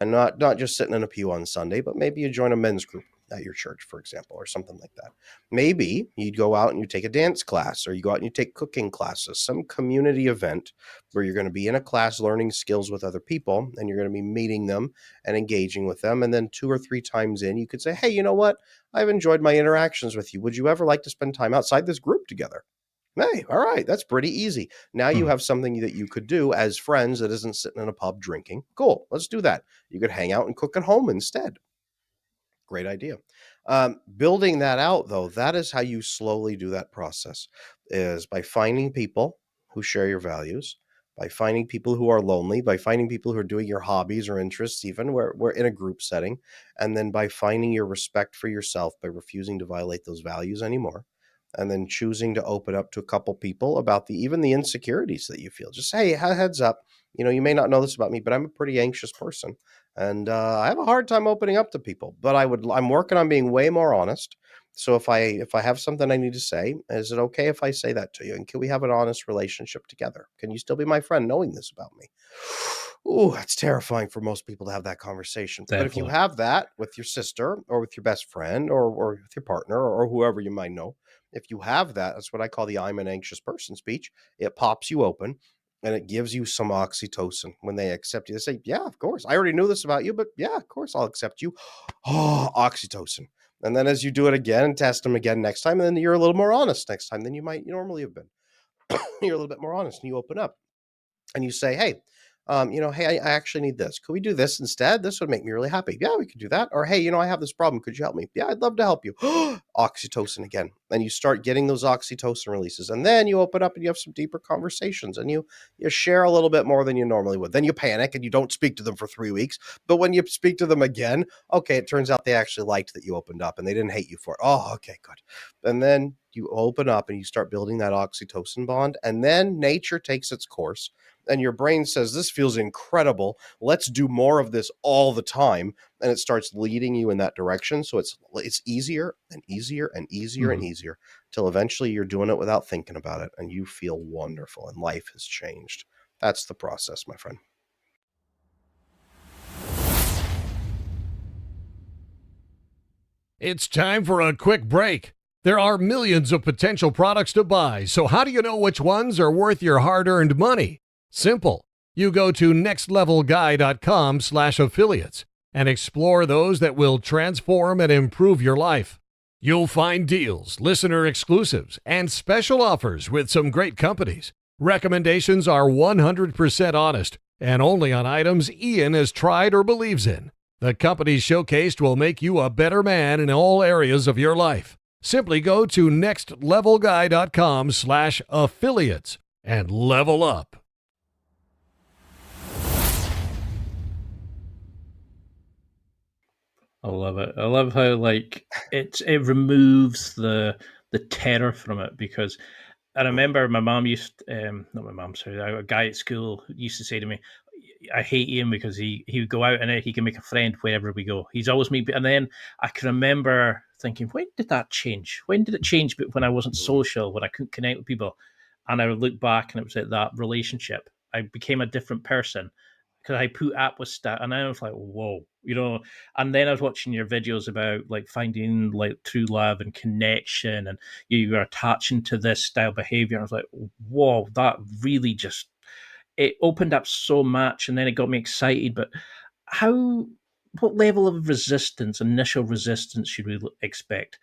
and not just sitting in a pew on Sunday, but maybe you join a men's group at your church, for example, or something like that. Maybe you'd go out and you take a dance class, or you go out and you take cooking classes, some community event where you're going to be in a class learning skills with other people, and you're going to be meeting them and engaging with them. And then 2 or 3 times in, you could say, hey, you know what? I've enjoyed my interactions with you. Would you ever like to spend time outside this group together? Hey, all right, that's pretty easy. Now you Hmm. have something that you could do as friends that isn't sitting in a pub drinking. Cool, let's do that. You could hang out and cook at home instead. Great idea. Building that out, though, that is how you slowly do that process, is by finding people who share your values, by finding people who are lonely, by finding people who are doing your hobbies or interests, even where we're in a group setting, and then by finding your respect for yourself by refusing to violate those values anymore. And then choosing to open up to a couple people about even the insecurities that you feel. Just hey, heads up, you may not know this about me, but I'm a pretty anxious person, and I have a hard time opening up to people. But I'm working on being way more honest. So if I have something I need to say, is it okay if I say that to you? And can we have an honest relationship together? Can you still be my friend knowing this about me? Ooh, that's terrifying for most people to have that conversation. But if you Definitely. have that with your sister or with your best friend or with your partner or whoever you might know, if you have that, that's what I call the I'm an anxious person speech. It pops you open and it gives you some oxytocin when they accept you. They say, yeah, of course. I already knew this about you, but yeah, of course I'll accept you. Oh, oxytocin. And then as you do it again and test them again next time, and then you're a little more honest next time than you might normally have been. You're a little bit more honest and you open up and you say, hey, hey, I actually need this. Could we do this instead? This would make me really happy. Yeah, we could do that. Or, hey, I have this problem. Could you help me? Yeah, I'd love to help you. Oxytocin again. And you start getting those oxytocin releases. And then you open up and you have some deeper conversations and you share a little bit more than you normally would. Then you panic and you don't speak to them for 3 weeks. But when you speak to them again, okay, it turns out they actually liked that you opened up and they didn't hate you for it. Oh, okay, good. And then you open up and you start building that oxytocin bond. And then nature takes its course and your brain says, this feels incredible, let's do more of this all the time, and it starts leading you in that direction. So it's easier and easier and easier and Hmm. easier till eventually you're doing it without thinking about it and you feel wonderful and life has changed. That's the process, my friend. It's time for a quick break. There are millions of potential products to buy, so how do you know which ones are worth your hard-earned money? Simple. You go to nextlevelguy.com/affiliates and explore those that will transform and improve your life. You'll find deals, listener exclusives, and special offers with some great companies. Recommendations are 100% honest and only on items Ian has tried or believes in. The companies showcased will make you a better man in all areas of your life. Simply go to nextlevelguy.com/affiliates and level up. I love it. I love how like it removes the terror from it because I remember my mom used not my mom, sorry, a guy at school used to say to me, I hate Ian because he would go out and he can make a friend wherever we go. He's always me. And then I can remember thinking, when did that change? When did it change? But when I wasn't social, when I couldn't connect with people, and I would look back and it was at that relationship, I became a different person because I put up with stuff, and I was like, whoa, And then I was watching your videos about like finding like true love and connection, and you were attaching to this style behavior. And I was like, whoa, that really just it opened up so much, and then it got me excited. But how, what level of resistance, initial resistance, should we expect?